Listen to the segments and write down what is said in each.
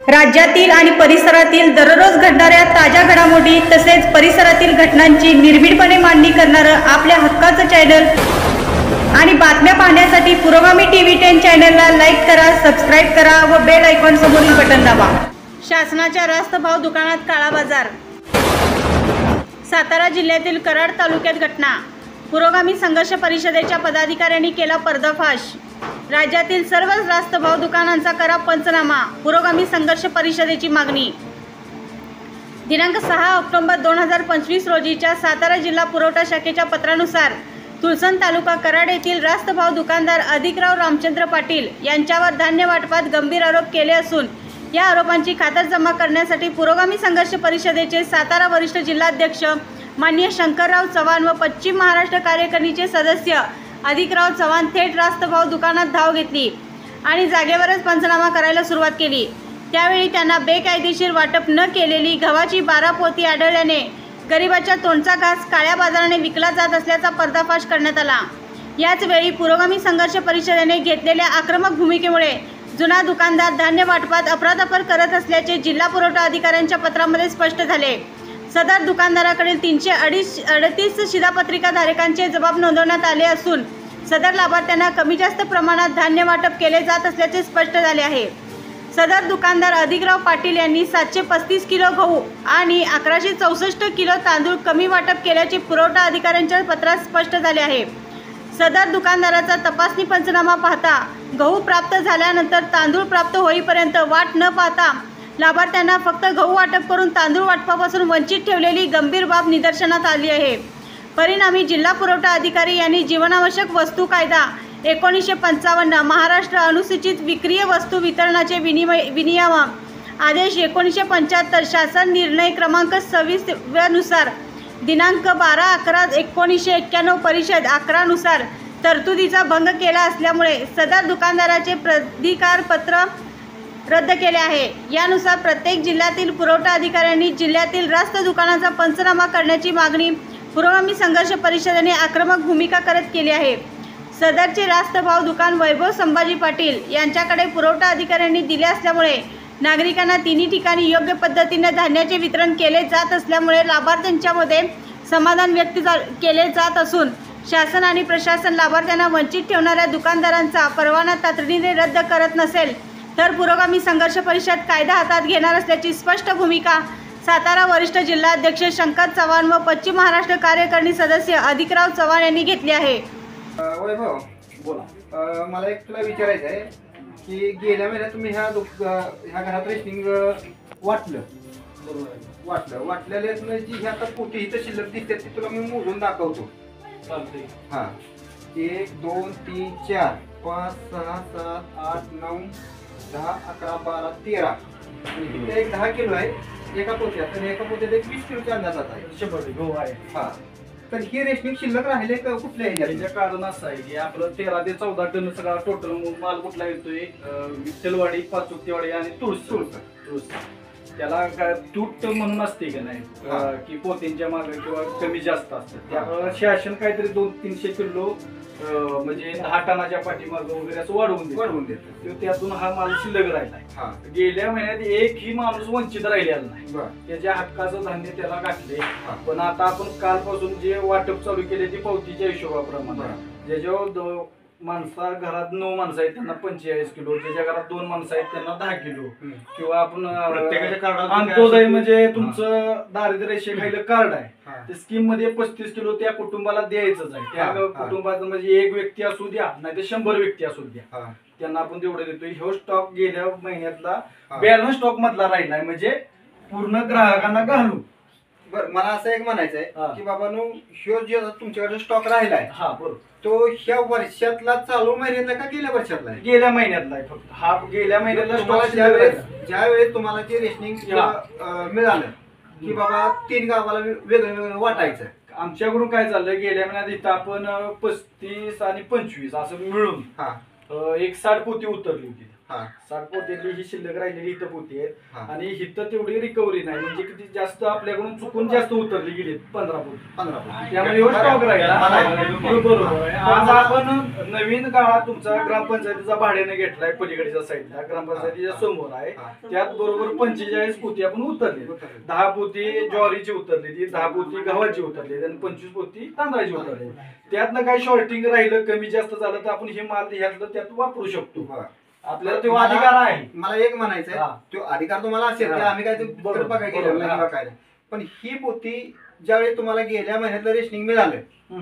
राज्यातील आणि परिसरातील दररोज घडणाऱ्या ताज्या घडामोडी तसेच परिसरातील घटनांची निर्भीडपणे मांडणी करणारं आपल्या हक्काचं चॅनल आणि बातम्या पाहण्यासाठी पुरोगामी टीव्ही 10 चॅनलला लाईक करा, सबस्क्राईब करा व बेल आयकॉन समोरील बटन दाबा। शासनाच्या रास्त भाव दुकानात काळा बाजार। सातारा जिल्ह्यातील कराड तालुक्यात घटना। पुरोगामी संघर्ष परिषदेच्या पदाधिकाऱ्यांनी केला पर्दाफाश। राज्यातील सर्व रास्त भाव दुकानांचा करा पंचनामा, पुरोगामी संघर्ष परिषदेची मागणी। दिनांक 6 ऑक्टोबर 2025 रोजीच्या सातारा जिल्हा पुरवठा शाखेच्या पत्रानुसार तुळसण तालुका कराड येथील रास्त भाव दुकानदार अधिकराव रामचंद्र पाटील यांच्यावर धान्य वाटपात गंभीर आरोप केले असून या आरोपांची खातरजमा करण्यासाठी पुरोगामी संघर्ष परिषदेचे सातारा वरिष्ठ जिल्हाध्यक्ष माननीय शंकरराव चव्हाण व पश्चिम महाराष्ट्र कार्यकारिणीचे सदस्य अधिकराव चव्हाण थेट रास्त भाव दुकानात धाव घेतली आणि जागेवरच पंचनामा करायला सुरुवात केली। त्यावेळी त्यांना बेकायदेशीर वाटप न केलेली गव्हाची 12 पोती आढळल्याने गरिबाच्या तोंडचा घास काळ्या बाजाराने विकला जात असल्याचा पर्दाफाश करण्यात आला। याच वेळी पुरोगामी संघर्ष परिषदेने घेतलेल्या आक्रमक भूमिकेमुळे जुना दुकानदार धान्य वाटपात अफरातफर करत असल्याचे जिल्हा पुरवठा अधिकाऱ्यांच्या पत्रामध्ये स्पष्ट झाले। सदर दुकानदाराकडील 338 शिधापत्रिका धारकांचे जबाब नोंदवण्यात आले असून सदर लाभार्थ्यांना कमी जास्त प्रमाणात धान्य वाटप केले जात असल्याचे स्पष्ट झाले आहे। सदर दुकानदार अधिकराव पाटील यांनी 735 किलो गहू आणि 1164 किलो तांदूळ कमी वाटप केल्याचे पुरवठा अधिकाऱ्यांच्या पत्रात स्पष्ट झाले आहे। सदर दुकानदाराचा तपासणी पंचनामा पाहता गहू प्राप्त झाल्यानंतर तांदूळ प्राप्त होईपर्यंत वाट न पाहता लाभार्थ्यांना फक्त गहू वाटप करून तांदूळ वाटपापासून वंचित ठेवलेली गंभीर बाब निदर्शनास आली आहे। परिणामी जिल्हा पुरवठा अधिकारी यांनी जीवनावश्यक वस्तू कायदा 1955, महाराष्ट्र अनुसूचित विक्रीय वस्तू वितरणाचे विनियम आदेश 1975, शासन निर्णय क्रमांक 26 नुसार दिनांक 12/11/1991 परिषद 11 नुसार तरतुदीचा भंग केला असल्यामुळे सदर दुकानदाराचे प्राधिकारपत्र रद्द केले आहे। यानुसार प्रत्येक जिल्ह्यातील पुरवठा अधिकाऱ्यांनी जिल्ह्यातील रास्त दुकानाचा पंचनामा करण्याची मागणी पुरोगामी संघर्ष परिषदेने आक्रमक भूमिका करत केली आहे। सदरचे रास्त भाव दुकान वैभव संभाजी पाटील यांच्याकडे पुरवठा अधिकाऱ्यांनी दिले असल्यामुळे नागरिकांना तिन्ही ठिकाणी योग्य पद्धतीने धान्याचे वितरण केले जात असल्यामुळे लाभार्थ्यांच्यामध्ये समाधान व्यक्त केले जात असून शासन आणि प्रशासन लाभार्थ्यांना वंचित ठेवणाऱ्या दुकानदारांचा परवाना तातडीने रद्द करत नसेल तर पुरोगामी संघर्ष परिषद कायदा हातात घेणार असल्याची स्पष्ट भूमिका सातारा वरिष्ठ जिल्हाध्यक्ष शंकर चव्हाण व पश्चिम महाराष्ट्र कार्यकारिणी सदस्य अधिकराव चव्हाण यांनी घेतली आहे। वैभव बोला, मला एक तुला विचारायचं आहे की गेल्या महिन्यात तुम्ही ह्या घरात रेशनिंग वाटलं, वाटलेल्या जी आता पोटी इथं शिल्लक दिसते ती तुला मी मोजून दाखवतो। चालतंय? हां, 1 2 3 4 5 6 7 8 9 10 11 12 13 इथे एक 10 किलो आहे एका पोत्यात आणि एका पोत्यात एक 20 किलोचा अंदाज आता आहे। 100 गहू आहे। हां, तर ही रेशनिंग शिल्लक राहिले का कुठल्या याच्या कारण असं आहे की आपलं 13 ते 14 टन सगळा टोटल माल कुठला येतोय, विठ्ठलवाडी, पाचुकतेवाडी आणि तुळस त्याला काय तूट म्हणून असते का नाही की पोतींच्या मागे किंवा कमी जास्त असतं। त्यामुळे शासन काहीतरी 200-300 किलो म्हणजे 10 टनाच्या पाठीमाग वगैरे असं वाढवून देतं। त्यातून हा माल शिल्लक राहिला। गेल्या महिन्यात एकही माणूस वंचित राहिलेला नाही, त्याच्या हक्काचं धान्य त्याला घातले। पण आता आपण कालपासून जे वाटप चालू केले ते पावतीच्या हिशोबाप्रमाणे ज्याच्यावर घरात 9 माणसं आहेत त्यांना 45 किलो, ज्याच्या घरात 2 माणसं आहेत त्यांना 10 किलो किंवा आपण अंत्योदय म्हणजे तुमचं दारिद्र्य रेषेखालील कार्ड आहे ते स्कीम मध्ये 35 किलो त्या कुटुंबाला द्यायचंच आहे। त्या कुटुंबाचं म्हणजे एक व्यक्ती असू द्या नाही तर 100 व्यक्ती असू द्या त्यांना आपण तेवढं देतोय। ह्यो स्टॉक गेल्या महिन्यातला बॅलन्स स्टॉक मधला राहिलाय म्हणजे पूर्ण ग्राहकांना घालून। बरं, मला असं एक म्हणायचं आहे की बाबांनो ह्यो जे तुमच्याकडे स्टॉक राहिलाय तो ह्या वर्षातला चालू महिन्यातला का गेल्या वर्षातला आहे? गेल्या महिन्यातला आहे फक्त हा। गेल्या महिन्यातला स्टॉक ज्यावेळेस तुम्हाला ते रेशनिंग मिळालं की बाबा 3 गावाला वेगळं वाटायचं, आमच्याकडून काय झालं गेल्या महिन्यात इथं आपण 35 आणि 25 असं मिळून एक 60 पोती उतरली होती। हा 60 पोत्यातली ही शिल्लक राहिलेली इथं पोती आहेत हा. आणि इथं तेवढी रिकव्हरी नाही म्हणजे किती जास्त आपल्याकडून चुकून जास्त उतरली गेली 15 पोती 15 फूट. त्यामुळे एवढं स्टॉक राहिला बरोबर आहे. आज आपण नवीन काळात तुमचा ग्रामपंचायतीचा भाड्याने घेतलाय पलीकडच्या साईडला ग्रामपंचायतीच्या समोर आहे त्यात बरोबर 45 पोती आपण उतरली 10 पोती ज्वारीची उतरलेली 10 पोती गव्हाची उतरली आणि 25 पोती तांदळाची उतरली त्यातनं काही शॉर्टिंग राहिलं कमी जास्त झालं तर आपण हे माल ह्यातलं त्यात वापरू शकतो आपल्याला तो अधिकार आहे. मला एक म्हणायचंय तो अधिकार तुम्हाला असेल की आम्ही काय बघायला गेलो नाही किंवा काय पण ही पोती ज्यावेळी तुम्हाला गेल्या महिन्यातलं रेशनिंग मिळालं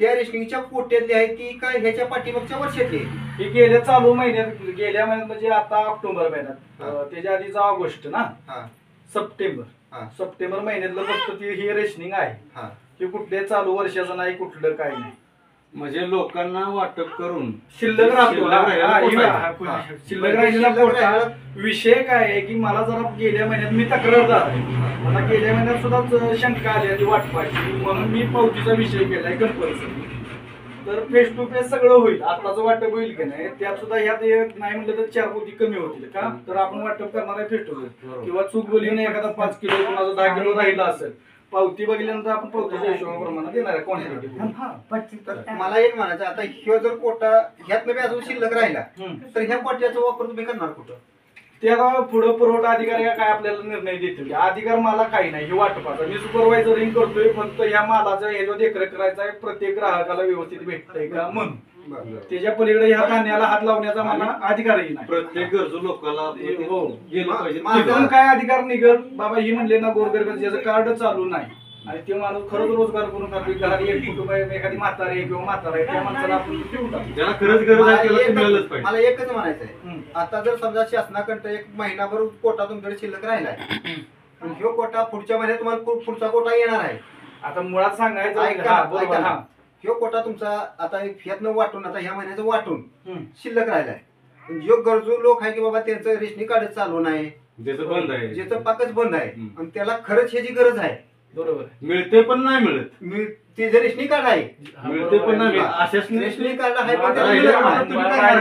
त्या रेशनिंगच्या पोट्यातली आहे ती काय ह्याच्या पाठीमागच्या वर्षातली ही गेल्या चालू महिन्यात गेल्या महिन्यात म्हणजे आता ऑक्टोबर महिन्यात त्याच्या आधीचा ऑगस्ट ना सप्टेंबर महिन्यातलं फक्त ती ही रेशनिंग आहे की कुठल्या चालू वर्षाचं नाही कुठलं काय नाही म्हणजे लोकांना वाटप करून शिल्लक राहतो शिल्लक राहिलेला पोटा विषय काय आहे की मला जरा गेल्या महिन्यात मी तक्रारदार आहे मला गेल्या महिन्यात सुद्धा शंका आली आधी वाटपाची म्हणून मी पावतीचा विषय केलाय कंपल्सरी तर फेस टू फेस सगळं होईल आताचं वाटप होईल की नाही त्यात सुद्धा ह्यात नाही म्हटलं तर 4 पोती कमी होतील का तर आपण वाटप करणार आहे फेस टू फेस किंवा चूक बोलीने एखादा 5 किलो कुणाचा 10 किलो राहिला असेल पावती बघितल्यानंतर आपण पावतीच्या हिशोबाप्रमाणे देणार आहे क्वांटिटी. मला एक म्हणायचं आता ह्यो जर कोटा ह्यात बी अजून शिल्लक राहिला तर ह्या कोट्याचा वापर तुम्ही करणार कुठं ते आता पुढे पुरवठा अधिकारी काय आपल्याला निर्णय देतील अधिकार मला काही नाही हे वाटपाचा मी सुपरवायझरिंग करतोय फक्त ह्या मालाचा ह्याच्यावर देखरेख करायचा आहे प्रत्येक ग्राहकाला व्यवस्थित भेटतंय का म्हणून त्याच्या पलीकडे ह्या धान्याला हात लावण्याचा मला अधिकारही नाही. प्रत्येक गरजू लोकांना गेलं पाहिजे तिथून काय अधिकार निघल बाबा ही म्हणले ना गोरगरीब ज्याचं कार्ड चालू नाही आणि ते माणूस खरंच रोजगार करून खातो घरात एक कुटुंब आहे एखादी म्हातारी किंवा म्हातारा आहे त्या माणसाला आपण देऊ टाकू ज्याला खरंच गरज आहे त्याला ते मिळालंच पाहिजे. मला एकच म्हणायचंय आता जर समजा शासनाकडे एक महिनाभर कोटा तुमच्याकडे शिल्लक राहिलाय आणि ह्यो कोटा पुढच्या महिन्यात तुम्हाला पुढचा कोटा येणार आहे आता मुळात सांगायचं ह्यो कोटा तुमचा आता ह्यातनं वाटून आता ह्या महिन्याचं वाटून शिल्लक राहिलाय जो गरजू लोक आहे की बाबा त्यांचं रेशनिंग कार्ड चालू नाही ज्याचं बंद आहे ज्याचं पाकच बंद आहे आणि त्याला खरंच ह्याची गरज आहे बरोबर मिळते पण नाही मिळत ते जे रेशनिंग कार्ड आहे मिळते पण नाही मिळत अशाच रेशनिंग कार्ड आहे पण आता त्याला मिळत नाही. तुम्ही काय